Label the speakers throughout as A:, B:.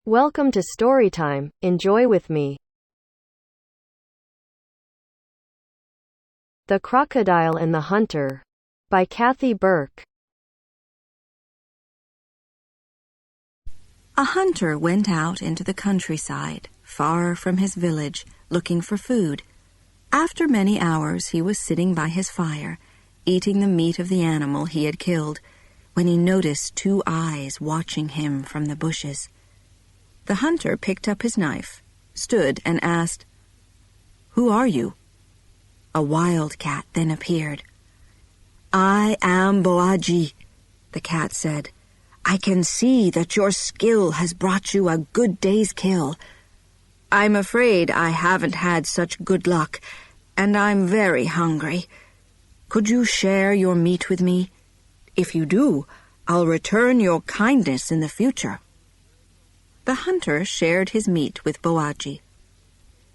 A: Welcome to Storytime. Enjoy with me. The Crocodile and the Hunter by Kathy Burke.
B: A hunter went out into the countryside, far from his village, looking for food. After many hours he was sitting by his fire, eating the meat of the animal he had killed, when he noticed two eyes watching him from the bushes. The hunter picked up his knife, stood, and asked, "Who are you?" A wild cat then appeared. "I am Boaji," the cat said. "I can see that your skill has brought you a good day's kill. I'm afraid I haven't had such good luck, and I'm very hungry. Could you share your meat with me? If you do, I'll return your kindness in the future." The hunter shared his meat with Boaji.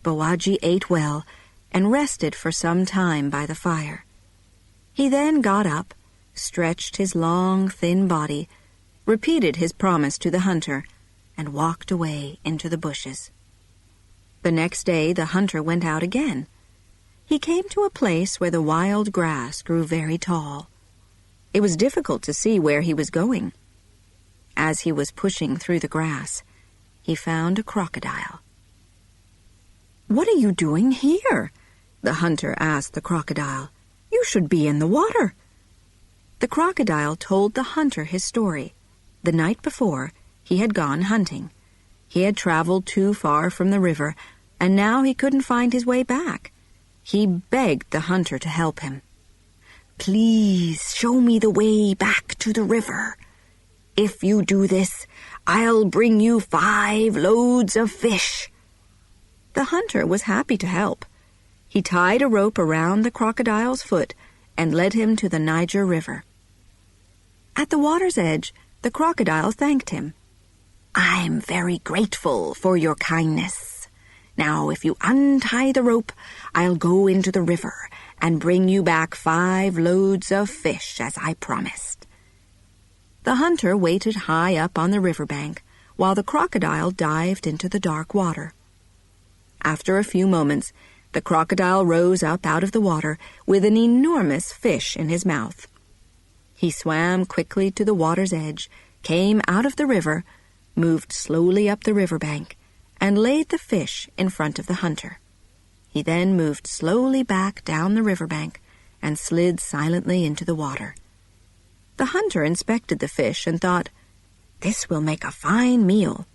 B: Boaji ate well and rested for some time by the fire. He then got up, stretched his long, thin body, repeated his promise to the hunter, and walked away into the bushes. The next day the hunter went out again. He came to a place where the wild grass grew very tall. It was difficult to see where he was going. As he was pushing through the grass, he found a crocodile. "What are you doing here?" the hunter asked the crocodile. "You should be in the water." The crocodile told the hunter his story. The night before, he had gone hunting. He had traveled too far from the river, and now he couldn't find his way back. He begged the hunter to help him. "Please show me the way back to the river. If you do this, I'll bring you 5 loads of fish." The hunter was happy to help. He tied a rope around the crocodile's foot and led him to the Niger River. At the water's edge, the crocodile thanked him. "I'm very grateful for your kindness. Now, if you untie the rope, I'll go into the river and bring you back 5 loads of fish, as I promised." The hunter waited high up on the riverbank while the crocodile dived into the dark water. After a few moments, the crocodile rose up out of the water with an enormous fish in his mouth. He swam quickly to the water's edge, came out of the river, moved slowly up the riverbank, and laid the fish in front of the hunter. He then moved slowly back down the riverbank and slid silently into the water. The hunter inspected the fish and thought, "This will make a fine meal."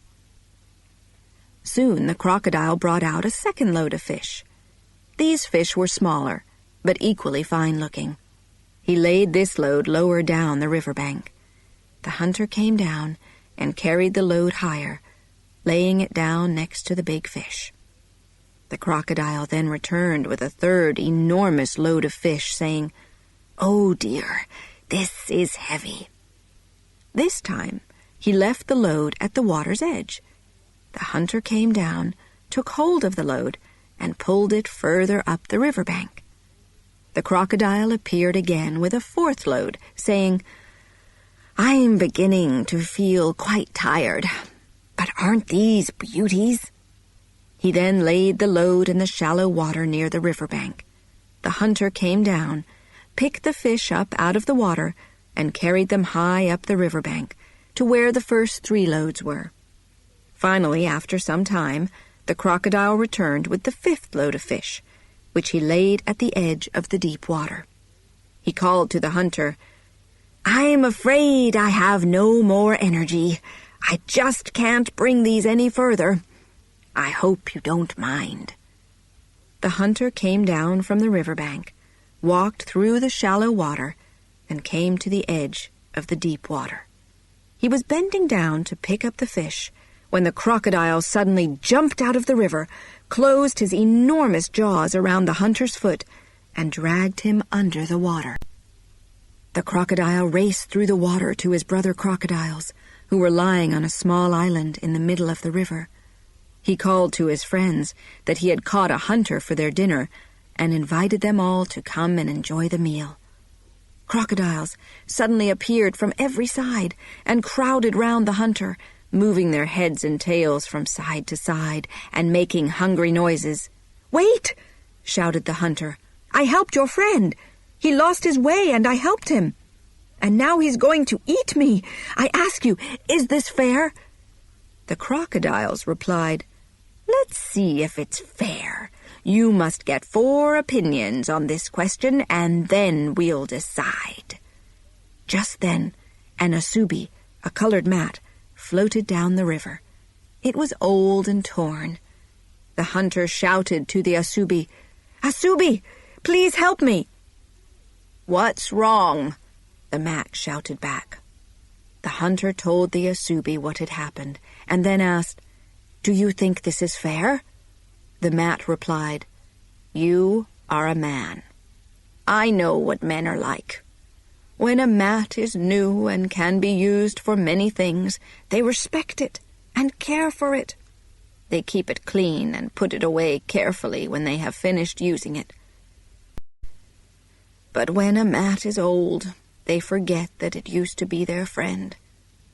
B: Soon the crocodile brought out a second load of fish. These fish were smaller, but equally fine-looking. He laid this load lower down the riverbank. The hunter came down and carried the load higher, laying it down next to the big fish. The crocodile then returned with a third enormous load of fish, saying, "Oh dear, this is heavy." This time, he left the load at the water's edge. The hunter came down, took hold of the load, and pulled it further up the riverbank. The crocodile appeared again with a fourth load, saying, "I'm beginning to feel quite tired, but aren't these beauties?" He then laid the load in the shallow water near the riverbank. The hunter came down, picked the fish up out of the water, and carried them high up the riverbank to where the first 3 loads were. Finally, after some time, the crocodile returned with the 5th load of fish, which he laid at the edge of the deep water. He called to the hunter, "I'm afraid I have no more energy. I just can't bring these any further. I hope you don't mind." The hunter came down from the riverbank, walked through the shallow water, and came to the edge of the deep water. He was bending down to pick up the fish when the crocodile suddenly jumped out of the river, closed his enormous jaws around the hunter's foot, and dragged him under the water. The crocodile raced through the water to his brother crocodiles, who were lying on a small island in the middle of the river. He called to his friends that he had caught a hunter for their dinner and invited them all to come and enjoy the meal. Crocodiles suddenly appeared from every side and crowded round the hunter, moving their heads and tails from side to side and making hungry noises. "Wait!" shouted the hunter. "I helped your friend. He lost his way and I helped him. And now he's going to eat me. I ask you, is this fair?" The crocodiles replied, "Let's see if it's fair. You must get 4 opinions on this question, and then we'll decide." Just then, an asubi, a colored mat, floated down the river. It was old and torn. The hunter shouted to the asubi, "Asubi, please help me." "What's wrong?" the mat shouted back. The hunter told the asubi what had happened, and then asked, "Do you think this is fair?" The mat replied, "You are a man. I know what men are like. When a mat is new and can be used for many things, they respect it and care for it. They keep it clean and put it away carefully when they have finished using it. But when a mat is old, they forget that it used to be their friend.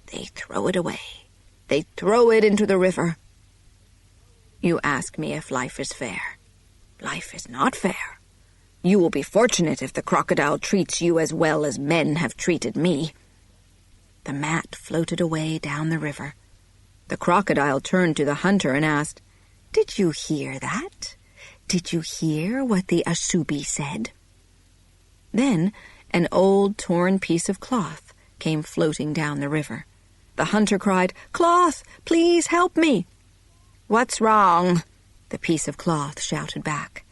B: They throw it away. They throw it into the river. You ask me if life is fair. Life is not fair. You will be fortunate if the crocodile treats you as well as men have treated me." The mat floated away down the river. The crocodile turned to the hunter and asked, "Did you hear that? Did you hear what the asubi said?" Then an old torn piece of cloth came floating down the river. The hunter cried, "Cloth, please help me." "What's wrong?" the piece of cloth shouted back.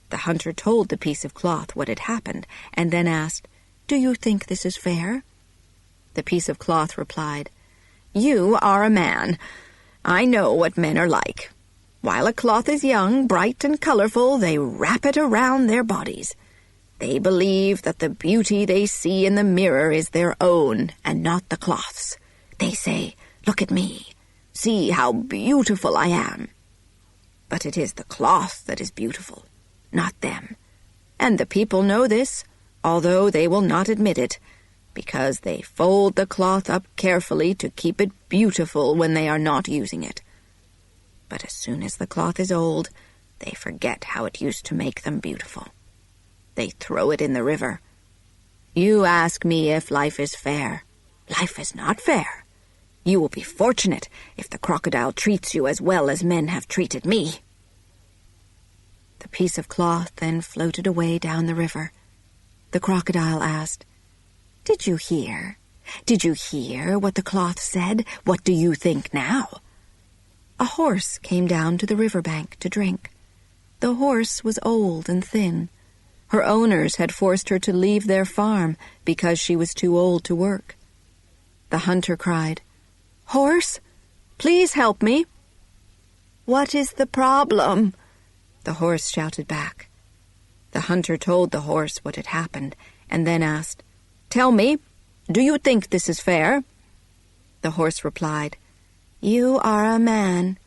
B: The hunter told the piece of cloth what had happened, and then asked, "Do you think this is fair?" The piece of cloth replied, "You are a man. I know what men are like. While a cloth is young, bright, and colorful, they wrap it around their bodies. They believe that the beauty they see in the mirror is their own and not the cloth's. They say, 'Look at me. See how beautiful I am.' But it is the cloth that is beautiful, not them. And the people know this, although they will not admit it, because they fold the cloth up carefully to keep it beautiful when they are not using it. But as soon as the cloth is old, they forget how it used to make them beautiful. They throw it in the river. You ask me if life is fair. Life is not fair. You will be fortunate if the crocodile treats you as well as men have treated me." The piece of cloth then floated away down the river. The crocodile asked, "Did you hear? Did you hear what the cloth said? What do you think now?" A horse came down to the riverbank to drink. The horse was old and thin. Her owners had forced her to leave their farm because she was too old to work. The hunter cried, "Horse, please help me." "What is the problem?" the horse shouted back. The hunter told the horse what had happened, and then asked, "Tell me, do you think this is fair?" The horse replied, "You are a man.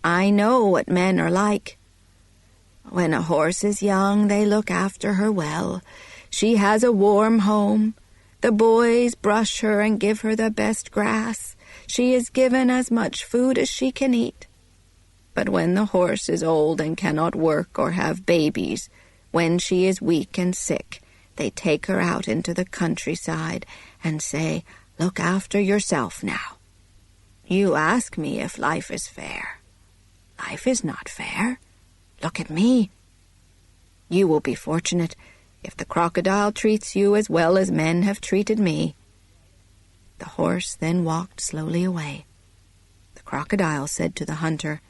B: I know what men are like. When a horse is young, they look after her well. She has a warm home. The boys brush her and give her the best grass. She is given as much food as she can eat. But when the horse is old and cannot work or have babies, when she is weak and sick, they take her out into the countryside and say, 'Look after yourself now.' You ask me if life is fair. Life is not fair. Look at me. You will be fortunate if the crocodile treats you as well as men have treated me." The horse then walked slowly away. The crocodile said to the hunter,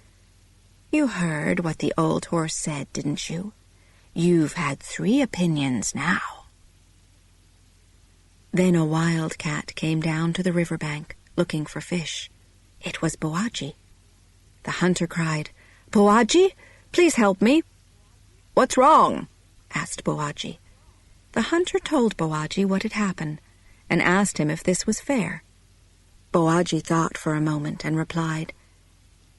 B: "You heard what the old horse said, didn't you? You've had 3 opinions now." Then a wild cat came down to the riverbank, looking for fish. It was Boaji. The hunter cried, "Boaji, please help me." "What's wrong?" asked Boaji. The hunter told Boaji what had happened, and asked him if this was fair. Boaji thought for a moment and replied,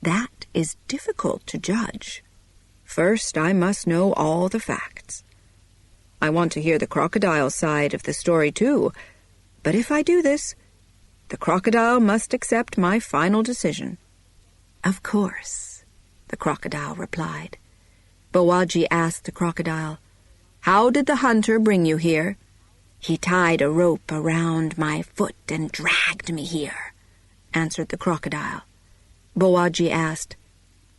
B: "That is difficult to judge. First, I must know all the facts. I want to hear the crocodile side of the story too, but if I do this, The crocodile must accept my final decision." "Of course," the crocodile replied. Bawaji asked the crocodile, "How did the hunter bring you here?" "He tied a rope around my foot and dragged me here," answered the crocodile. Bawaji asked,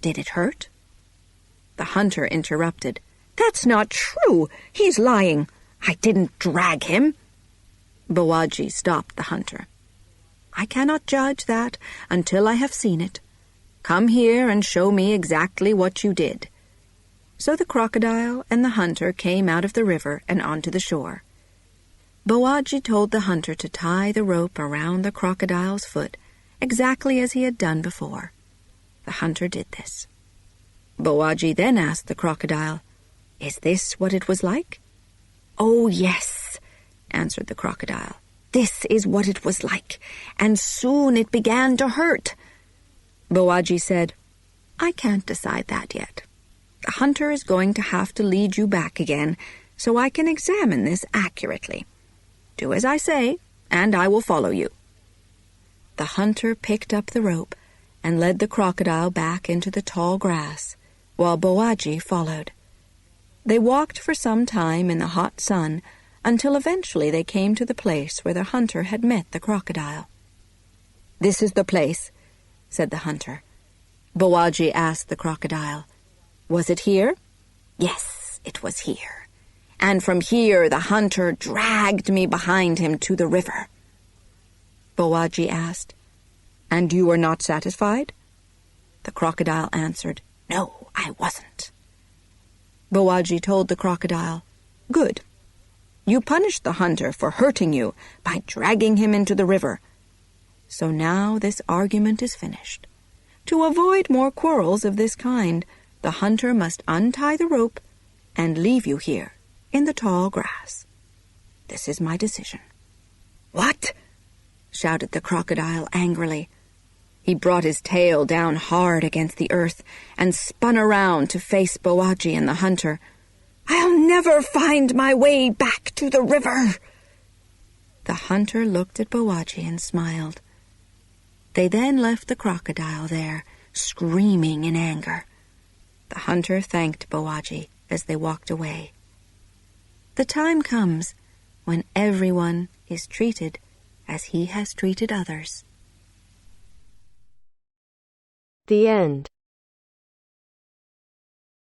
B: "Did it hurt?" The hunter interrupted, "That's not true. He's lying. I didn't drag him." Bawaji stopped the hunter. "I cannot judge that until I have seen it. Come here and show me exactly what you did." So the crocodile and the hunter came out of the river and onto the shore. Bawaji told the hunter to tie the rope around the crocodile's foot, exactly as he had done before. The hunter did this. Bawaji then asked the crocodile, "Is this what it was like?" "Oh, yes," answered the crocodile. "This is what it was like, and soon it began to hurt." Bawaji said, "I can't decide that yet. The hunter is going to have to lead you back again, so I can examine this accurately. Do as I say, and I will follow you." The hunter picked up the rope and led the crocodile back into the tall grass, while Bawaji followed. They walked for some time in the hot sun until eventually they came to the place where the hunter had met the crocodile. "This is the place," said the hunter. Bawaji asked the crocodile, "Was it here?" "Yes, it was here. And from here the hunter dragged me behind him to the river." Bawaji asked, "And you were not satisfied?" The crocodile answered, "No, I wasn't." Bawaji told the crocodile, "Good. You punished the hunter for hurting you by dragging him into the river. So now this argument is finished. To avoid more quarrels of this kind, the hunter must untie the rope and leave you here in the tall grass. This is my decision." "What?" shouted the crocodile angrily. He brought his tail down hard against the earth and spun around to face Bawaji and the hunter. "I'll never find my way back to the river." The hunter looked at Bawaji and smiled. They then left the crocodile there, screaming in anger. The hunter thanked Bawaji as they walked away. The time comes when everyone is treated as he has treated others.
A: The end.